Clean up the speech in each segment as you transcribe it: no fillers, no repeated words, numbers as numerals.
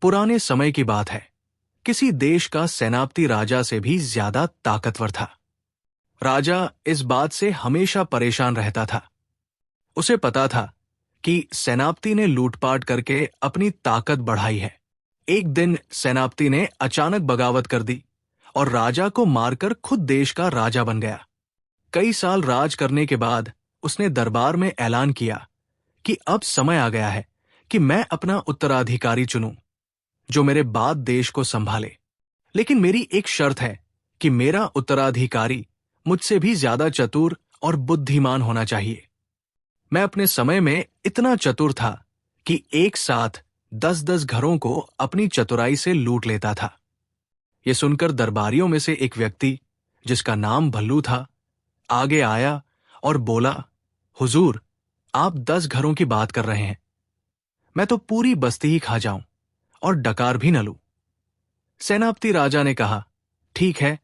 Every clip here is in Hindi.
पुराने समय की बात है। किसी देश का सेनापति राजा से भी ज्यादा ताकतवर था। राजा इस बात से हमेशा परेशान रहता था। उसे पता था कि सेनापति ने लूटपाट करके अपनी ताकत बढ़ाई है। एक दिन सेनापति ने अचानक बगावत कर दी और राजा को मारकर खुद देश का राजा बन गया। कई साल राज करने के बाद उसने दरबार में ऐलान किया कि अब समय आ गया है कि मैं अपना उत्तराधिकारी चुनूं, जो मेरे बाद देश को संभाले। लेकिन मेरी एक शर्त है कि मेरा उत्तराधिकारी मुझसे भी ज्यादा चतुर और बुद्धिमान होना चाहिए। मैं अपने समय में इतना चतुर था कि एक साथ 10-10 घरों को अपनी चतुराई से लूट लेता था। यह सुनकर दरबारियों में से एक व्यक्ति, जिसका नाम भल्लू था, आगे आया और बोला, हुजूर, आप 10 घरों की बात कर रहे हैं। मैं तो पूरी बस्ती ही खा जाऊं और डकार भी न लूं। सेनापति राजा ने कहा, ठीक है,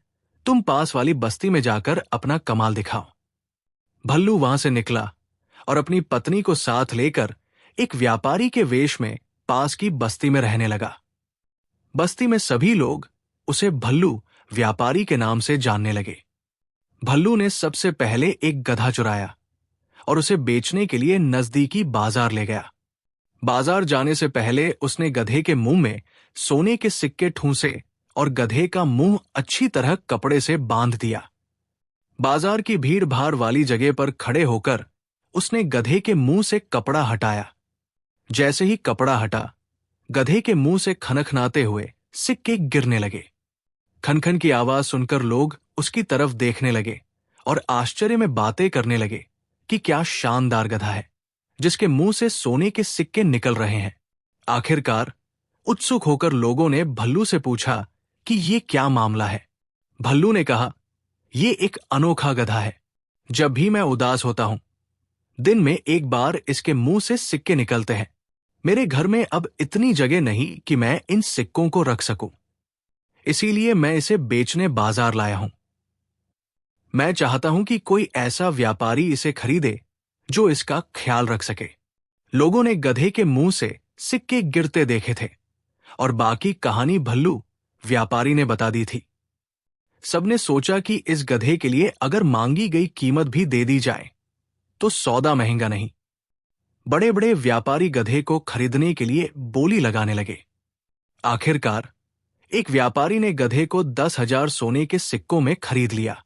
तुम पास वाली बस्ती में जाकर अपना कमाल दिखाओ। भल्लू वहां से निकला और अपनी पत्नी को साथ लेकर एक व्यापारी के वेश में पास की बस्ती में रहने लगा। बस्ती में सभी लोग उसे भल्लू व्यापारी के नाम से जानने लगे। भल्लू ने सबसे पहले एक गधा चुराया और उसे बेचने के लिए नजदीकी बाजार ले गया। बाजार जाने से पहले उसने गधे के मुंह में सोने के सिक्के ठूंसे और गधे का मुंह अच्छी तरह कपड़े से बांध दिया। बाजार की भीड़ भाड़ वाली जगह पर खड़े होकर उसने गधे के मुंह से कपड़ा हटाया। जैसे ही कपड़ा हटा, गधे के मुंह से खनखनाते हुए सिक्के गिरने लगे। खनखन की आवाज सुनकर लोग उसकी तरफ देखने लगे और आश्चर्य में बातें करने लगे कि क्या शानदार गधा है, जिसके मुंह से सोने के सिक्के निकल रहे हैं। आखिरकार उत्सुक होकर लोगों ने भल्लू से पूछा कि ये क्या मामला है। भल्लू ने कहा, ये एक अनोखा गधा है। जब भी मैं उदास होता हूं, दिन में एक बार इसके मुंह से सिक्के निकलते हैं। मेरे घर में अब इतनी जगह नहीं कि मैं इन सिक्कों को रख सकूं, इसीलिए मैं इसे बेचने बाजार लाया हूं। मैं चाहता हूं कि कोई ऐसा व्यापारी इसे खरीदे जो इसका ख्याल रख सके। लोगों ने गधे के मुंह से सिक्के गिरते देखे थे और बाकी कहानी भल्लू व्यापारी ने बता दी थी। सबने सोचा कि इस गधे के लिए अगर मांगी गई कीमत भी दे दी जाए तो सौदा महंगा नहीं। बड़े बड़े व्यापारी गधे को खरीदने के लिए बोली लगाने लगे। आखिरकार एक व्यापारी ने गधे को 10,000 सोने के सिक्कों में खरीद लिया।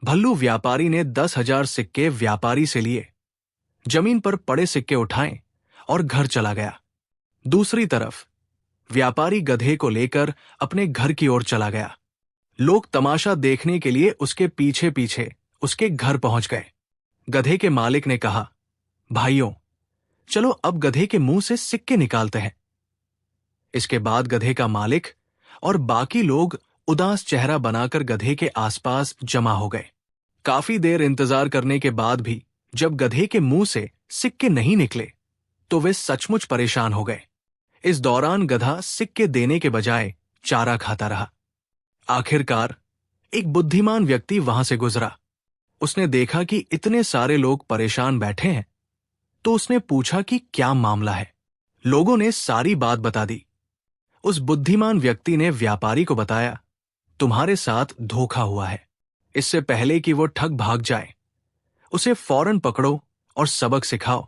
भल्लू व्यापारी ने 10,000 सिक्के व्यापारी से लिए, जमीन पर पड़े सिक्के उठाए और घर चला गया। दूसरी तरफ व्यापारी गधे को लेकर अपने घर की ओर चला गया। लोग तमाशा देखने के लिए उसके पीछे पीछे उसके घर पहुंच गए। गधे के मालिक ने कहा, भाइयों, चलो अब गधे के मुंह से सिक्के निकालते हैं। इसके बाद गधे का मालिक और बाकी लोग उदास चेहरा बनाकर गधे के आसपास जमा हो गए। काफी देर इंतजार करने के बाद भी जब गधे के मुंह से सिक्के नहीं निकले तो वे सचमुच परेशान हो गए। इस दौरान गधा सिक्के देने के बजाय चारा खाता रहा। आखिरकार एक बुद्धिमान व्यक्ति वहां से गुजरा। उसने देखा कि इतने सारे लोग परेशान बैठे हैं, तो उसने पूछा कि क्या मामला है। लोगों ने सारी बात बता दी। उस बुद्धिमान व्यक्ति ने व्यापारी को बताया, तुम्हारे साथ धोखा हुआ है। इससे पहले कि वो ठग भाग जाए, उसे फौरन पकड़ो और सबक सिखाओ।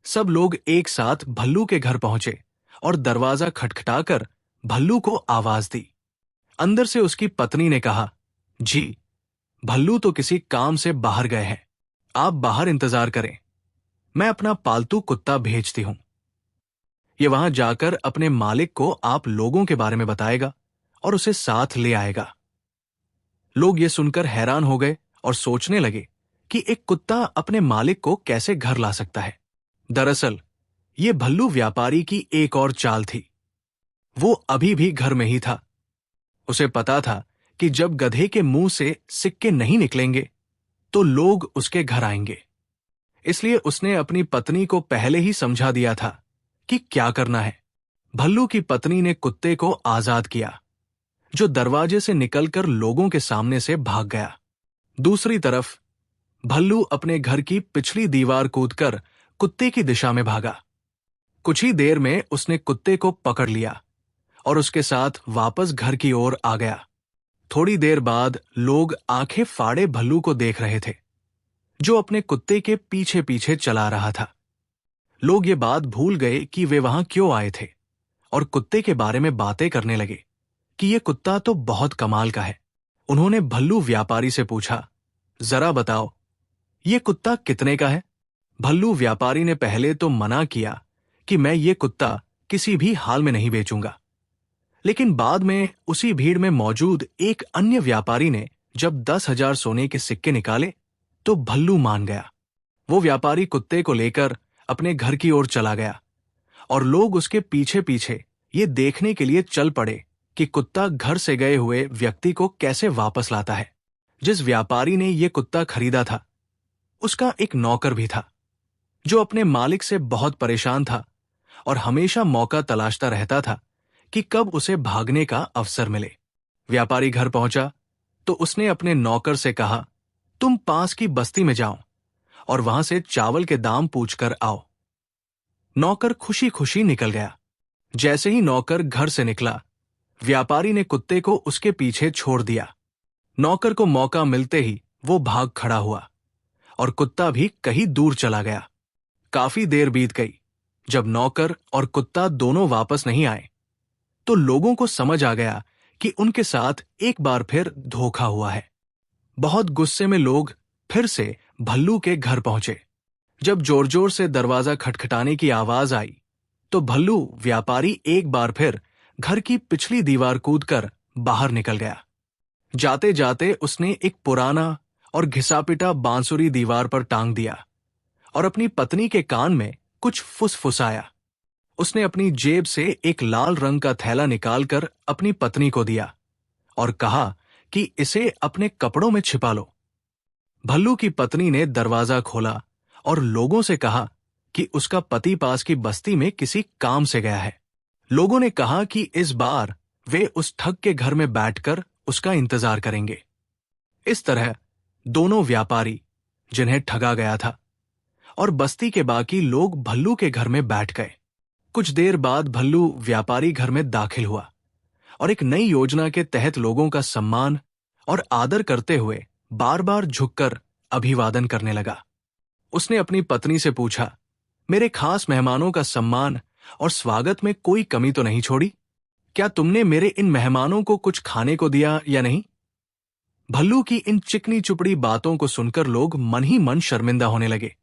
सब लोग एक साथ भल्लू के घर पहुंचे और दरवाजा खटखटाकर भल्लू को आवाज दी। अंदर से उसकी पत्नी ने कहा, जी, भल्लू तो किसी काम से बाहर गए हैं, आप बाहर इंतजार करें, मैं अपना पालतू कुत्ता भेजती हूं। ये वहां जाकर अपने मालिक को आप लोगों के बारे में बताएगा और उसे साथ ले आएगा। लोग ये सुनकर हैरान हो गए और सोचने लगे कि एक कुत्ता अपने मालिक को कैसे घर ला सकता है। दरअसल ये भल्लू व्यापारी की एक और चाल थी। वो अभी भी घर में ही था। उसे पता था कि जब गधे के मुंह से सिक्के नहीं निकलेंगे तो लोग उसके घर आएंगे। इसलिए उसने अपनी पत्नी को पहले ही समझा दिया था कि क्या करना है। भल्लू की पत्नी ने कुत्ते को आजाद किया, जो दरवाजे से निकलकर लोगों के सामने से भाग गया। दूसरी तरफ भल्लू अपने घर की पिछली दीवार कूदकर कुत्ते की दिशा में भागा। कुछ ही देर में उसने कुत्ते को पकड़ लिया और उसके साथ वापस घर की ओर आ गया। थोड़ी देर बाद लोग आंखें फाड़े भल्लू को देख रहे थे, जो अपने कुत्ते के पीछे पीछे चला रहा था। लोग ये बात भूल गए कि वे वहां क्यों आए थे और कुत्ते के बारे में बातें करने लगे कि ये कुत्ता तो बहुत कमाल का है। उन्होंने भल्लू व्यापारी से पूछा, जरा बताओ, ये कुत्ता कितने का है? भल्लू व्यापारी ने पहले तो मना किया कि मैं ये कुत्ता किसी भी हाल में नहीं बेचूंगा, लेकिन बाद में उसी भीड़ में मौजूद एक अन्य व्यापारी ने जब 10,000 सोने के सिक्के निकाले तो भल्लू मान गया। वो व्यापारी कुत्ते को लेकर अपने घर की ओर चला गया और लोग उसके पीछे पीछे ये देखने के लिए चल पड़े कि कुत्ता घर से गए हुए व्यक्ति को कैसे वापस लाता है। जिस व्यापारी ने ये कुत्ता खरीदा था, उसका एक नौकर भी था, जो अपने मालिक से बहुत परेशान था और हमेशा मौका तलाशता रहता था कि कब उसे भागने का अवसर मिले। व्यापारी घर पहुंचा तो उसने अपने नौकर से कहा, तुम पास की बस्ती में जाओ और वहां से चावल के दाम पूछकर आओ। नौकर खुशी खुशी निकल गया। जैसे ही नौकर घर से निकला, व्यापारी ने कुत्ते को उसके पीछे छोड़ दिया। नौकर को मौका मिलते ही वो भाग खड़ा हुआ और कुत्ता भी कहीं दूर चला गया। काफी देर बीत गई। जब नौकर और कुत्ता दोनों वापस नहीं आए तो लोगों को समझ आ गया कि उनके साथ एक बार फिर धोखा हुआ है। बहुत गुस्से में लोग फिर से भल्लू के घर पहुंचे। जब जोर जोर से दरवाजा खटखटाने की आवाज आई तो भल्लू व्यापारी एक बार फिर घर की पिछली दीवार कूदकर बाहर निकल गया। जाते जाते उसने एक पुराना और घिसा-पिटा बांसुरी दीवार पर टांग दिया और अपनी पत्नी के कान में कुछ फुसफुसाया। उसने अपनी जेब से एक लाल रंग का थैला निकालकर अपनी पत्नी को दिया और कहा कि इसे अपने कपड़ों में छिपा लो। भल्लू की पत्नी ने दरवाजा खोला और लोगों से कहा कि उसका पति पास की बस्ती में किसी काम से गया है। लोगों ने कहा कि इस बार वे उस ठग के घर में बैठकर उसका इंतजार करेंगे। इस तरह दोनों व्यापारी, जिन्हें ठगा गया था, और बस्ती के बाकी लोग भल्लू के घर में बैठ गए। कुछ देर बाद भल्लू व्यापारी घर में दाखिल हुआ और एक नई योजना के तहत लोगों का सम्मान और आदर करते हुए बार बार झुककर अभिवादन करने लगा। उसने अपनी पत्नी से पूछा, मेरे खास मेहमानों का सम्मान और स्वागत में कोई कमी तो नहीं छोड़ी? क्या तुमने मेरे इन मेहमानों को कुछ खाने को दिया या नहीं? भल्लू की इन चिकनी चुपड़ी बातों को सुनकर लोग मन ही मन शर्मिंदा होने लगे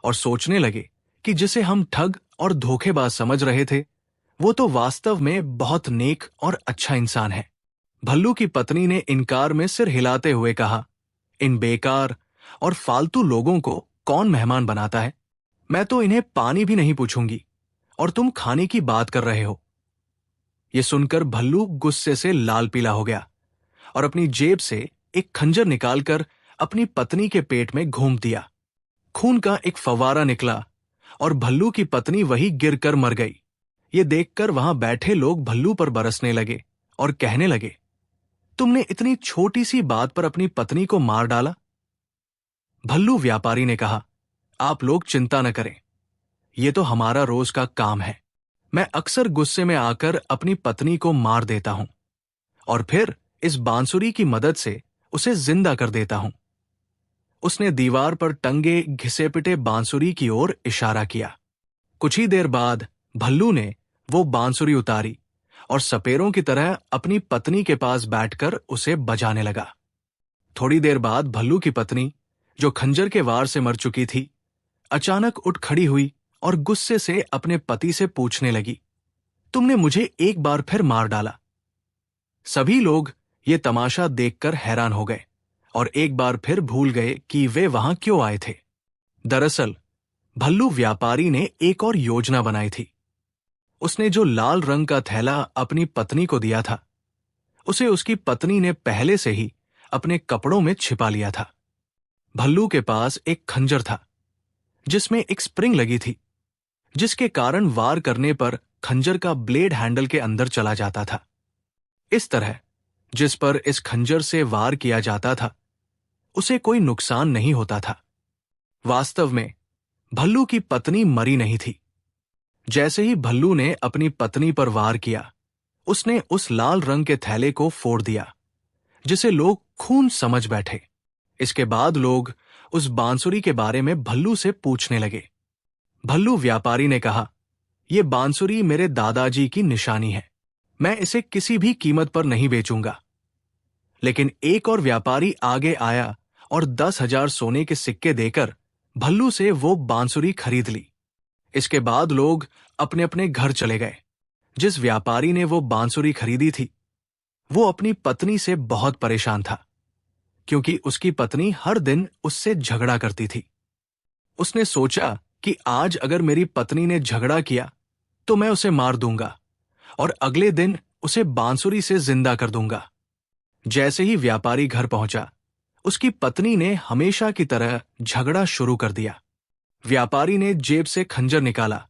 और सोचने लगे कि जिसे हम ठग और धोखेबाज समझ रहे थे, वो तो वास्तव में बहुत नेक और अच्छा इंसान है। भल्लू की पत्नी ने इनकार में सिर हिलाते हुए कहा, इन बेकार और फालतू लोगों को कौन मेहमान बनाता है? मैं तो इन्हें पानी भी नहीं पूछूंगी और तुम खाने की बात कर रहे हो। ये सुनकर भल्लू गुस्से से लाल पीला हो गया और अपनी जेब से एक खंजर निकालकर अपनी पत्नी के पेट में घूम दिया। खून का एक फव्वारा निकला और भल्लू की पत्नी वही गिरकर मर गई। ये देखकर वहां बैठे लोग भल्लू पर बरसने लगे और कहने लगे, तुमने इतनी छोटी सी बात पर अपनी पत्नी को मार डाला। भल्लू व्यापारी ने कहा, आप लोग चिंता न करें, ये तो हमारा रोज का काम है। मैं अक्सर गुस्से में आकर अपनी पत्नी को मार देता हूं और फिर इस बांसुरी की मदद से उसे जिंदा कर देता हूं। उसने दीवार पर टंगे घिसे पिटे बांसुरी की ओर इशारा किया। कुछ ही देर बाद भल्लू ने वो बांसुरी उतारी और सपेरों की तरह अपनी पत्नी के पास बैठकर उसे बजाने लगा। थोड़ी देर बाद भल्लू की पत्नी, जो खंजर के वार से मर चुकी थी, अचानक उठ खड़ी हुई और गुस्से से अपने पति से पूछने लगी, तुमने मुझे एक बार फिर मार डाला। सभी लोग ये तमाशा देखकर हैरान हो गए और एक बार फिर भूल गए कि वे वहां क्यों आए थे। दरअसल भल्लू व्यापारी ने एक और योजना बनाई थी। उसने जो लाल रंग का थैला अपनी पत्नी को दिया था, उसे उसकी पत्नी ने पहले से ही अपने कपड़ों में छिपा लिया था। भल्लू के पास एक खंजर था जिसमें एक स्प्रिंग लगी थी, जिसके कारण वार करने पर खंजर का ब्लेड हैंडल के अंदर चला जाता था। इस तरह जिस पर इस खंजर से वार किया जाता था, उसे कोई नुकसान नहीं होता था। वास्तव में भल्लू की पत्नी मरी नहीं थी। जैसे ही भल्लू ने अपनी पत्नी पर वार किया, उसने उस लाल रंग के थैले को फोड़ दिया, जिसे लोग खून समझ बैठे। इसके बाद लोग उस बांसुरी के बारे में भल्लू से पूछने लगे। भल्लू व्यापारी ने कहा, यह बांसुरी मेरे दादाजी की निशानी है, मैं इसे किसी भी कीमत पर नहीं बेचूंगा। लेकिन एक और व्यापारी आगे आया और 10,000 सोने के सिक्के देकर भल्लू से वो बांसुरी खरीद ली। इसके बाद लोग अपने अपने घर चले गए। जिस व्यापारी ने वो बांसुरी खरीदी थी, वो अपनी पत्नी से बहुत परेशान था, क्योंकि उसकी पत्नी हर दिन उससे झगड़ा करती थी। उसने सोचा कि आज अगर मेरी पत्नी ने झगड़ा किया तो मैं उसे मार दूंगा और अगले दिन उसे बांसुरी से जिंदा कर दूंगा। जैसे ही व्यापारी घर पहुंचा, उसकी पत्नी ने हमेशा की तरह झगड़ा शुरू कर दिया। व्यापारी ने जेब से खंजर निकाला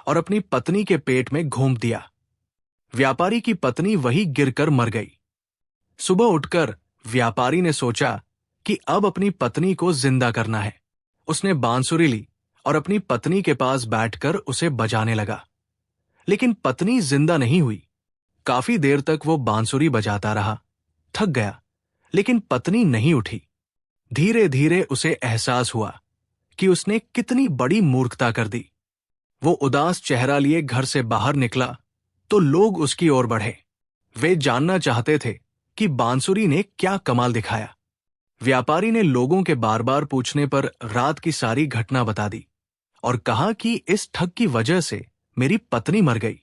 और अपनी पत्नी के पेट में घोंप दिया। व्यापारी की पत्नी वहीं गिरकर मर गई। सुबह उठकर व्यापारी ने सोचा कि अब अपनी पत्नी को जिंदा करना है। उसने बांसुरी ली और अपनी पत्नी के पास बैठकर उसे बजाने लगा। लेकिन पत्नी जिंदा नहीं हुई। काफी देर तक वो बांसुरी बजाता रहा, थक गया, लेकिन पत्नी नहीं उठी। धीरे धीरे उसे एहसास हुआ कि उसने कितनी बड़ी मूर्खता कर दी। वो उदास चेहरा लिए घर से बाहर निकला तो लोग उसकी ओर बढ़े। वे जानना चाहते थे कि बांसुरी ने क्या कमाल दिखाया। व्यापारी ने लोगों के बार बार पूछने पर रात की सारी घटना बता दी और कहा कि इस ठग की वजह से मेरी पत्नी मर गई।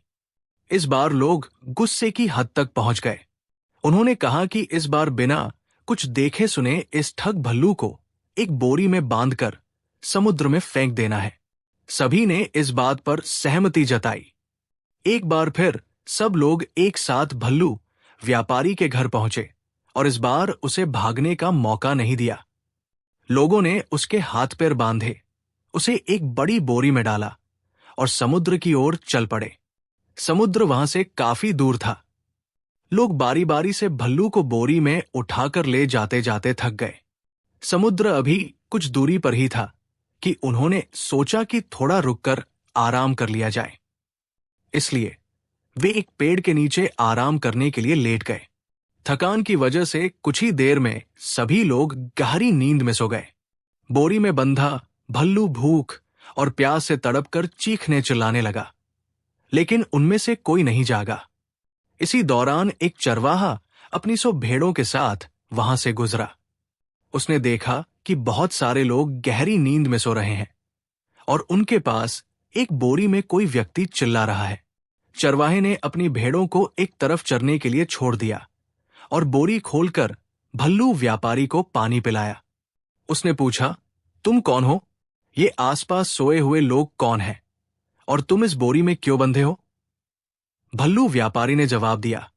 इस बार लोग गुस्से की हद तक पहुंच गए। उन्होंने कहा कि इस बार बिना कुछ देखे सुने इस ठग भल्लू को एक बोरी में बांधकर समुद्र में फेंक देना है। सभी ने इस बात पर सहमति जताई। एक बार फिर सब लोग एक साथ भल्लू व्यापारी के घर पहुंचे और इस बार उसे भागने का मौका नहीं दिया। लोगों ने उसके हाथ पैर बांधे, उसे एक बड़ी बोरी में डाला और समुद्र की ओर चल पड़े। समुद्र वहां से काफी दूर था। लोग बारी बारी से भल्लू को बोरी में उठाकर ले जाते जाते थक गए। समुद्र अभी कुछ दूरी पर ही था कि उन्होंने सोचा कि थोड़ा रुककर आराम कर लिया जाए। इसलिए वे एक पेड़ के नीचे आराम करने के लिए लेट गए। थकान की वजह से कुछ ही देर में सभी लोग गहरी नींद में सो गए। बोरी में बंधा भल्लू भूख और प्यास से तड़पकर चीखने चिल्लाने लगा, लेकिन उनमें से कोई नहीं जागा। इसी दौरान एक चरवाहा अपनी 100 भेड़ों के साथ वहां से गुजरा। उसने देखा कि बहुत सारे लोग गहरी नींद में सो रहे हैं और उनके पास एक बोरी में कोई व्यक्ति चिल्ला रहा है। चरवाहे ने अपनी भेड़ों को एक तरफ चरने के लिए छोड़ दिया और बोरी खोलकर भल्लू व्यापारी को पानी पिलाया। उसने पूछा, तुम कौन हो? ये आसपास सोए हुए लोग कौन हैं? और तुम इस बोरी में क्यों बंधे हो? भल्लू व्यापारी ने जवाब दिया,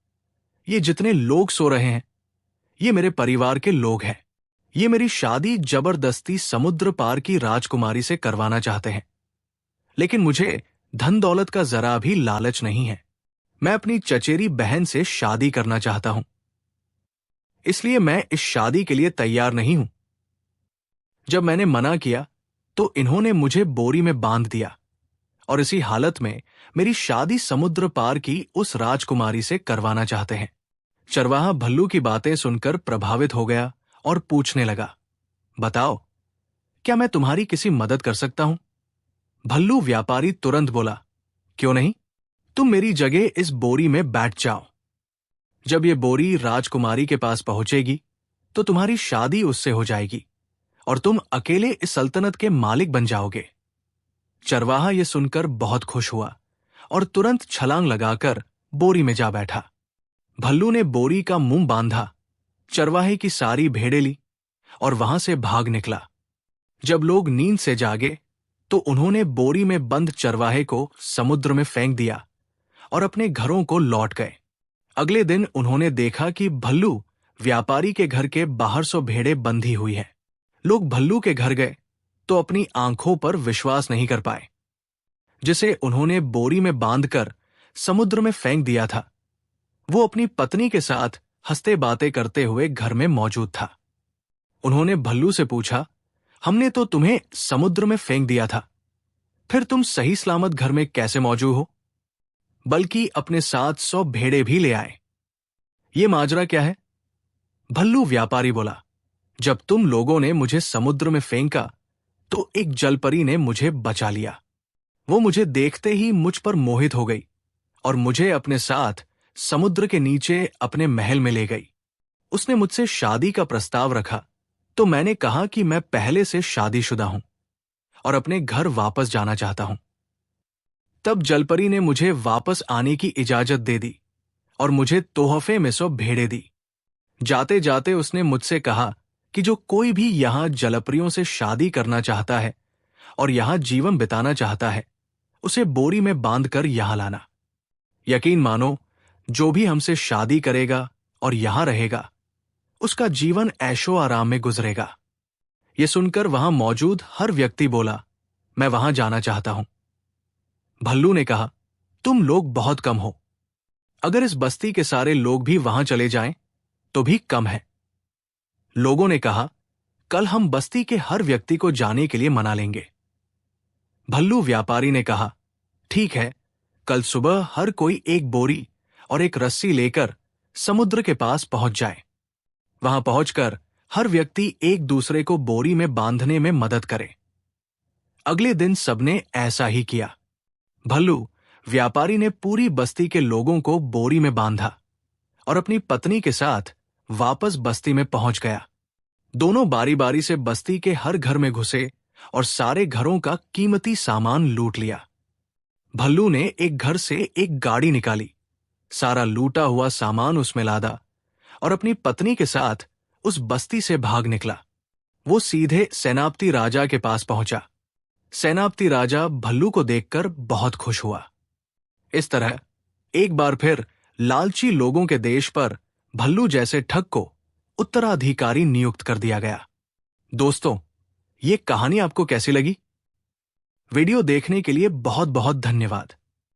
ये जितने लोग सो रहे हैं, ये मेरे परिवार के लोग हैं। ये मेरी शादी जबरदस्ती समुद्र पार की राजकुमारी से करवाना चाहते हैं, लेकिन मुझे धन दौलत का जरा भी लालच नहीं है। मैं अपनी चचेरी बहन से शादी करना चाहता हूं, इसलिए मैं इस शादी के लिए तैयार नहीं हूं। जब मैंने मना किया तो इन्होंने मुझे बोरी में बांध दिया और इसी हालत में मेरी शादी समुद्र पार की उस राजकुमारी से करवाना चाहते हैं। चरवाहा भल्लू की बातें सुनकर प्रभावित हो गया और पूछने लगा, बताओ, क्या मैं तुम्हारी किसी मदद कर सकता हूं? भल्लू व्यापारी तुरंत बोला, क्यों नहीं, तुम मेरी जगह इस बोरी में बैठ जाओ। जब ये बोरी राजकुमारी के पास पहुंचेगी तो तुम्हारी शादी उससे हो जाएगी और तुम अकेले इस सल्तनत के मालिक बन जाओगे। चरवाहा ये सुनकर बहुत खुश हुआ और तुरंत छलांग लगाकर बोरी में जा बैठा। भल्लू ने बोरी का मुंह बांधा, चरवाहे की सारी भेड़ें ली और वहां से भाग निकला। जब लोग नींद से जागे तो उन्होंने बोरी में बंद चरवाहे को समुद्र में फेंक दिया और अपने घरों को लौट गए। अगले दिन उन्होंने देखा कि भल्लू व्यापारी के घर के बाहर 100 भेड़ें बंधी हुई हैं। लोग भल्लू के घर गए तो अपनी आंखों पर विश्वास नहीं कर पाए। जिसे उन्होंने बोरी में बांधकर समुद्र में फेंक दिया था, वो अपनी पत्नी के साथ हंसते बातें करते हुए घर में मौजूद था। उन्होंने भल्लू से पूछा, हमने तो तुम्हें समुद्र में फेंक दिया था, फिर तुम सही सलामत घर में कैसे मौजूद हो? बल्कि अपने साथ 100 भेड़े भी ले आए। ये माजरा क्या है? भल्लू व्यापारी बोला, जब तुम लोगों ने मुझे समुद्र में फेंका तो एक जलपरी ने मुझे बचा लिया। वो मुझे देखते ही मुझ पर मोहित हो गई और मुझे अपने साथ समुद्र के नीचे अपने महल में ले गई। उसने मुझसे शादी का प्रस्ताव रखा तो मैंने कहा कि मैं पहले से शादीशुदा हूं और अपने घर वापस जाना चाहता हूं। तब जलपरी ने मुझे वापस आने की इजाजत दे दी और मुझे तोहफे में 100 भेड़े दी। जाते जाते उसने मुझसे कहा कि जो कोई भी यहां जलपरियों से शादी करना चाहता है और यहां जीवन बिताना चाहता है, उसे बोरी में बांधकर यहां लाना। यकीन मानो, जो भी हमसे शादी करेगा और यहां रहेगा, उसका जीवन ऐशो आराम में गुजरेगा। यह सुनकर वहां मौजूद हर व्यक्ति बोला, मैं वहां जाना चाहता हूं। भल्लू ने कहा, तुम लोग बहुत कम हो। अगर इस बस्ती के सारे लोग भी वहां चले जाएं, तो भी कम है। लोगों ने कहा, कल हम बस्ती के हर व्यक्ति को जाने के लिए मना लेंगे। भल्लू व्यापारी ने कहा, ठीक है, कल सुबह हर कोई एक बोरी और एक रस्सी लेकर समुद्र के पास पहुंच जाए। वहां पहुंचकर हर व्यक्ति एक दूसरे को बोरी में बांधने में मदद करे। अगले दिन सबने ऐसा ही किया। भल्लू व्यापारी ने पूरी बस्ती के लोगों को बोरी में बांधा और अपनी पत्नी के साथ वापस बस्ती में पहुंच गया। दोनों बारी बारी से बस्ती के हर घर में घुसे और सारे घरों का कीमती सामान लूट लिया। भल्लू ने एक घर से एक गाड़ी निकाली, सारा लूटा हुआ सामान उसमें लादा और अपनी पत्नी के साथ उस बस्ती से भाग निकला। वो सीधे सेनापति राजा के पास पहुंचा। सेनापति राजा भल्लू को देखकर बहुत खुश हुआ। इस तरह एक बार फिर लालची लोगों के देश पर भल्लू जैसे ठग को उत्तराधिकारी नियुक्त कर दिया गया। दोस्तों, ये कहानी आपको कैसी लगी? वीडियो देखने के लिए बहुत बहुत धन्यवाद।